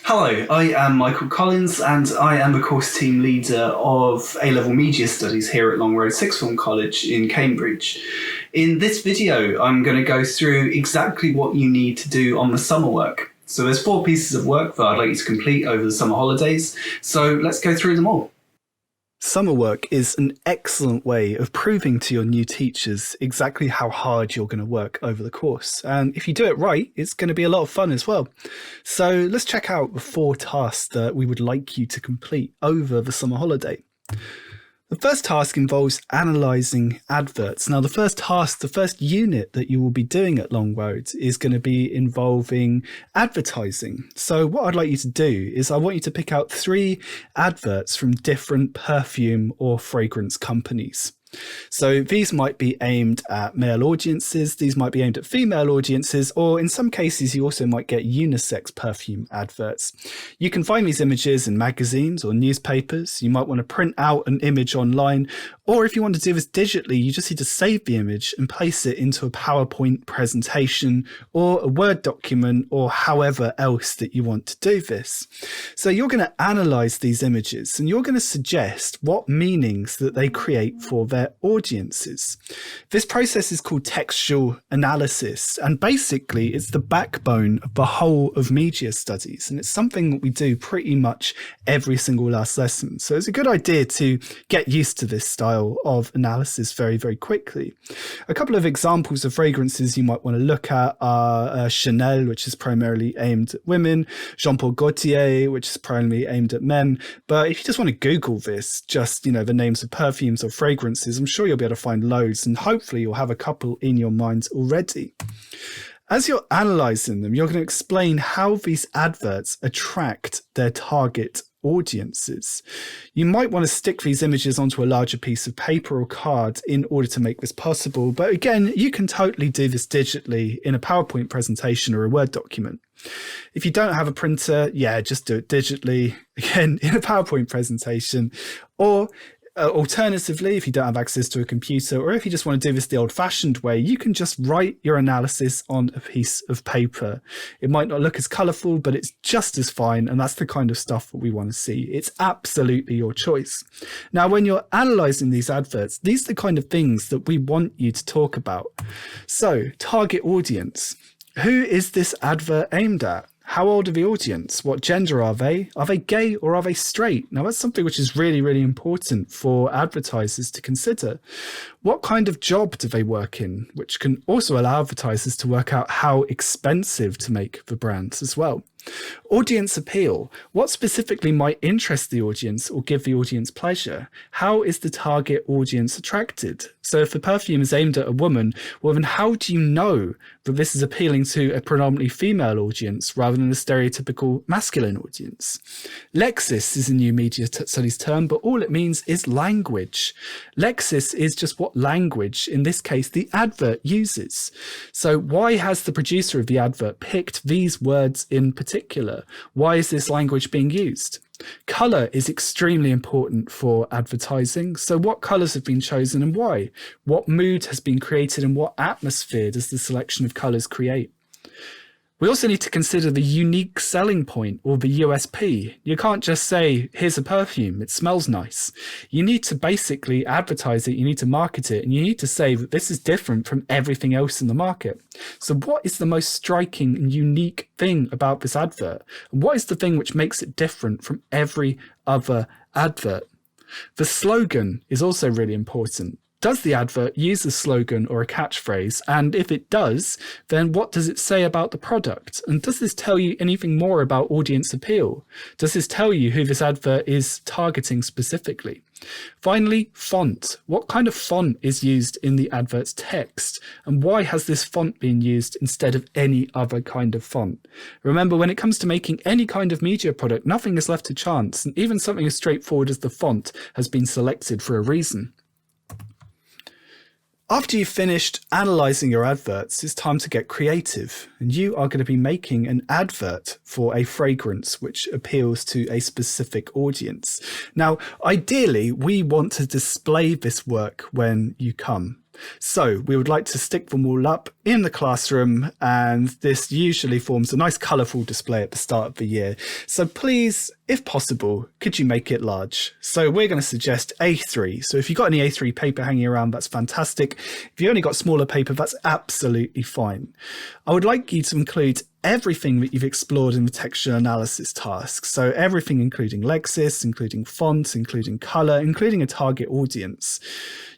Hello, I am Michael Collins and I am the course team leader of A-Level Media Studies here at Long Road Sixth Form College in Cambridge. In this video, I'm going to go through exactly what you need to do on the summer work. So there's 4 pieces of work that I'd like you to complete over the summer holidays, so let's go through them all. Summer work is an excellent way of proving to your new teachers exactly how hard you're going to work over the course. And if you do it right, it's going to be a lot of fun as well. So let's check out the 4 tasks that we would like you to complete over the summer holiday. The first task involves analysing adverts. Now, the first unit that you will be doing at Long Road is going to be involving advertising. So what I'd like you to do is I want you to pick out 3 adverts from different perfume or fragrance companies. So these might be aimed at male audiences, these might be aimed at female audiences, or in some cases you also might get unisex perfume adverts. You can find these images in magazines or newspapers. You might want to print out an image online, or if you want to do this digitally, you just need to save the image and place it into a PowerPoint presentation or a Word document or however else that you want to do this. So you're going to analyze these images and you're going to suggest what meanings that they create for their audiences. This process is called textual analysis, and basically it's the backbone of the whole of media studies, and it's something that we do pretty much every single last lesson. So it's a good idea to get used to this style of analysis very, very quickly. A couple of examples of fragrances you might want to look at are Chanel, which is primarily aimed at women, Jean Paul Gaultier, which is primarily aimed at men. But if you just want to Google this, just, the names of perfumes or fragrances, I'm sure you'll be able to find loads, and hopefully you'll have a couple in your mind already. As you're analysing them, you're going to explain how these adverts attract their target audiences. You might want to stick these images onto a larger piece of paper or card in order to make this possible. But again, you can totally do this digitally in a PowerPoint presentation or a Word document. If you don't have a printer, just do it digitally, again, in a PowerPoint presentation. Or alternatively, if you don't have access to a computer, or if you just want to do this the old-fashioned way, you can just write your analysis on a piece of paper. It might not look as colourful, but it's just as fine, and that's the kind of stuff that we want to see. It's absolutely your choice. Now, when you're analysing these adverts, these are the kind of things that we want you to talk about. So, target audience. Who is this advert aimed at? How old are the audience? What gender are they? Are they gay or are they straight? Now, that's something which is really, really important for advertisers to consider. What kind of job do they work in? Which can also allow advertisers to work out how expensive to make the brands as well. Audience appeal. What specifically might interest the audience or give the audience pleasure? How is the target audience attracted? So if the perfume is aimed at a woman, well then how do you know that this is appealing to a predominantly female audience rather than a stereotypical masculine audience? Lexis is a new media studies term, but all it means is language. Lexis is just what language, in this case, the advert uses. So why has the producer of the advert picked these words in particular? Why is this language being used? Colour is extremely important for advertising. So what colours have been chosen and why? What mood has been created and what atmosphere does the selection of colours create? We also need to consider the unique selling point, or the USP. You can't just say, here's a perfume, it smells nice. You need to basically advertise it, you need to market it, and you need to say that this is different from everything else in the market. So what is the most striking and unique thing about this advert? And what is the thing which makes it different from every other advert? The slogan is also really important. Does the advert use a slogan or a catchphrase? And if it does, then what does it say about the product? And does this tell you anything more about audience appeal? Does this tell you who this advert is targeting specifically? Finally, font. What kind of font is used in the advert's text? And why has this font been used instead of any other kind of font? Remember, when it comes to making any kind of media product, nothing is left to chance. And even something as straightforward as the font has been selected for a reason. After you've finished analysing your adverts, it's time to get creative, and you are going to be making an advert for a fragrance which appeals to a specific audience. Now, ideally, we want to display this work when you come. So we would like to stick them all up in the classroom, and this usually forms a nice colourful display at the start of the year. So please, if possible, could you make it large? So we're going to suggest A3. So if you've got any A3 paper hanging around, that's fantastic. If you only got smaller paper, that's absolutely fine. I would like you to include everything that you've explored in the texture analysis task. So everything including Lexis, including font, including color, including a target audience.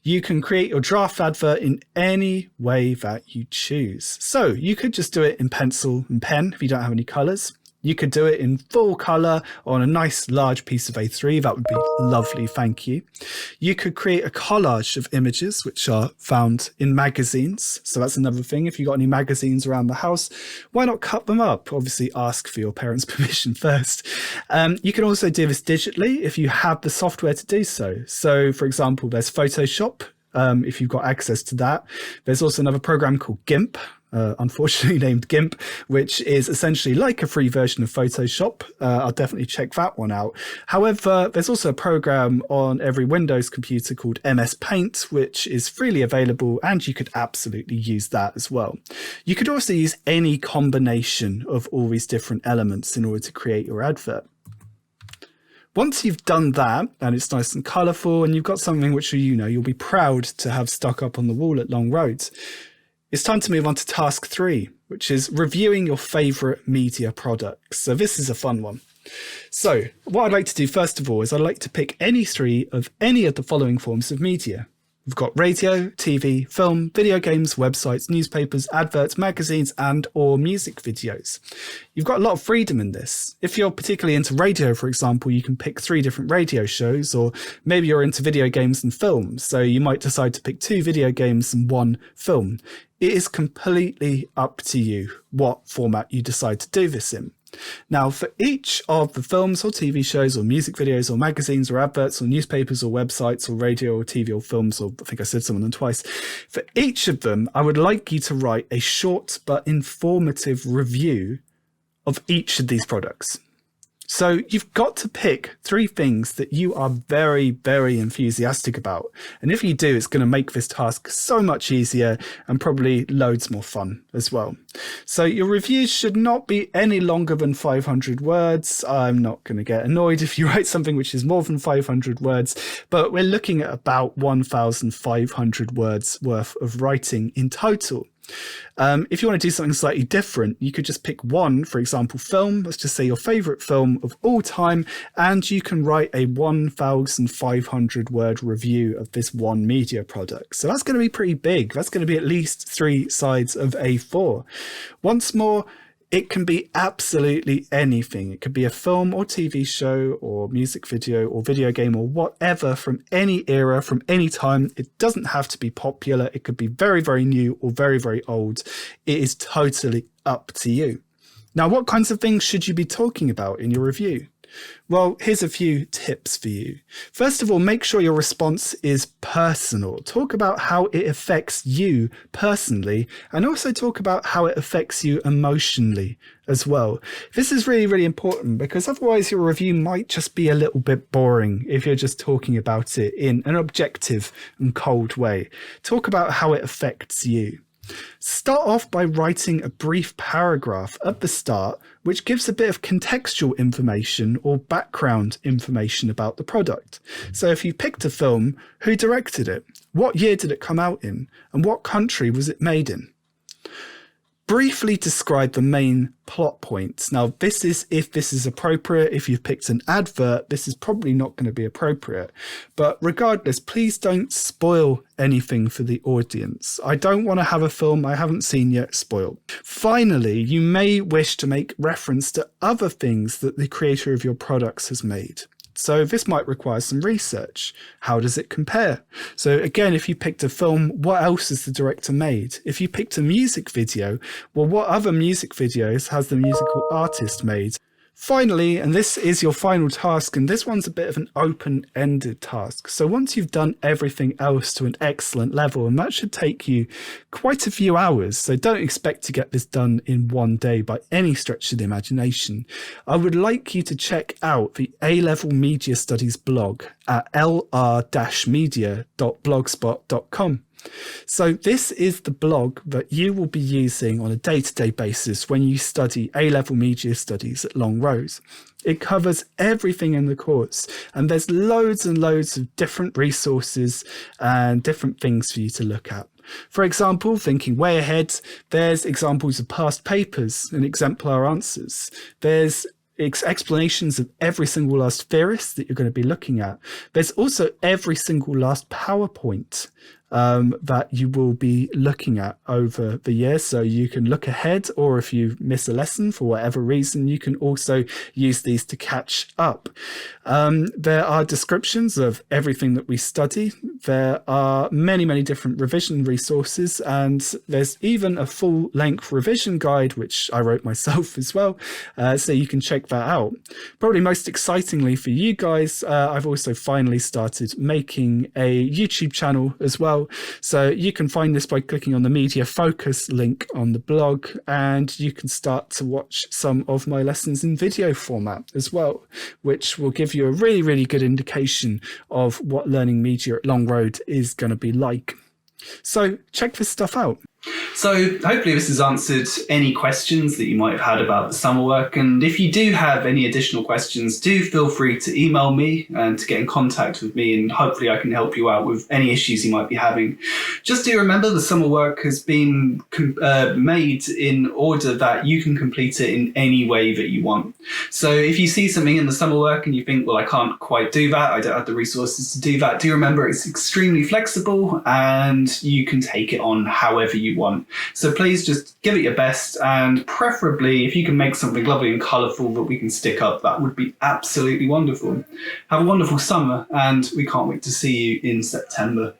You can create your draft advert in any way that you choose. So you could just do it in pencil and pen if you don't have any colors. You could do it in full color on a nice large piece of A3. That would be lovely, thank you. You could create a collage of images which are found in magazines. So that's another thing. If you've got any magazines around the house, why not cut them up? Obviously ask for your parents' permission first. You can also do this digitally if you have the software to do so. So for example, there's Photoshop. If you've got access to that. There's also another program called GIMP, unfortunately named GIMP, which is essentially like a free version of Photoshop. I'll definitely check that one out. However, there's also a program on every Windows computer called MS Paint, which is freely available, and you could absolutely use that as well. You could also use any combination of all these different elements in order to create your advert. Once you've done that, and it's nice and colourful, and you've got something which you'll be proud to have stuck up on the wall at Long Road, it's time to move on to task 3, which is reviewing your favourite media products. So this is a fun one. So what I'd like to do first of all is I'd like to pick any 3 of any of the following forms of media. We've got radio, TV, film, video games, websites, newspapers, adverts, magazines, and or music videos. You've got a lot of freedom in this. If you're particularly into radio, for example, you can pick 3 different radio shows, or maybe you're into video games and films. So you might decide to pick 2 video games and 1 film. It is completely up to you what format you decide to do this in. Now, for each of the films or TV shows or music videos or magazines or adverts or newspapers or websites or radio or TV or films, or I think I said some of them twice, for each of them, I would like you to write a short but informative review of each of these products. So you've got to pick 3 things that you are very, very enthusiastic about. And if you do, it's going to make this task so much easier and probably loads more fun as well. So your reviews should not be any longer than 500 words. I'm not going to get annoyed if you write something which is more than 500 words, but we're looking at about 1,500 words worth of writing in total. If you want to do something slightly different, you could just pick 1, for example, film. Let's just say your favorite film of all time, and you can write a 1,500 word review of this one media product. So that's going to be pretty big. That's going to be at least 3 sides of A4. Once more, it can be absolutely anything. It could be a film or TV show or music video or video game or whatever from any era, from any time. It doesn't have to be popular. It could be very, very new or very, very old. It is totally up to you. Now, what kinds of things should you be talking about in your review? Well, here's a few tips for you. First of all, make sure your response is personal. Talk about how it affects you personally, and also talk about how it affects you emotionally as well. This is really, really important, because otherwise your review might just be a little bit boring if you're just talking about it in an objective and cold way. Talk about how it affects you. Start off by writing a brief paragraph at the start, which gives a bit of contextual information or background information about the product. So if you picked a film, who directed it? What year did it come out in? And what country was it made in? Briefly describe the main plot points. Now, this is if this is appropriate. If you've picked an advert, this is probably not going to be appropriate. But regardless, please don't spoil anything for the audience. I don't want to have a film I haven't seen yet spoiled. Finally, you may wish to make reference to other things that the creator of your products has made. So this might require some research. How does it compare? So again, if you picked a film, what else has the director made? If you picked a music video, well, what other music videos has the musical artist made? Finally, and this is your final task, and this one's a bit of an open-ended task. So once you've done everything else to an excellent level, and that should take you quite a few hours, so don't expect to get this done in one day by any stretch of the imagination, I would like you to check out the A-Level Media Studies blog at lr-media.blogspot.com. So this is the blog that you will be using on a day-to-day basis when you study A-level media studies at Longrose. It covers everything in the course, and there's loads and loads of different resources and different things for you to look at. For example, thinking way ahead, there's examples of past papers and exemplar answers. There's explanations of every single last theorist that you're going to be looking at. There's also every single last PowerPoint that you will be looking at over the year. So you can look ahead, or if you miss a lesson for whatever reason, you can also use these to catch up. There are descriptions of everything that we study. There are many, many different revision resources, and there's even a full-length revision guide, which I wrote myself as well, so you can check that out. Probably most excitingly for you guys, I've also finally started making a YouTube channel as well. So you can find this by clicking on the Media Focus link on the blog, and you can start to watch some of my lessons in video format as well, which will give you a really, really good indication of what learning media at Longroad is going to be like. So check this stuff out. So hopefully this has answered any questions that you might have had about the summer work. And if you do have any additional questions, do feel free to email me and to get in contact with me, and hopefully I can help you out with any issues you might be having. Just do remember the summer work has been made in order that you can complete it in any way that you want. So if you see something in the summer work and you think, well, I can't quite do that, I don't have the resources to do that, do remember it's extremely flexible and you can take it on however you want. So please just give it your best, and preferably if you can make something lovely and colourful that we can stick up, that would be absolutely wonderful. Have a wonderful summer, and we can't wait to see you in September.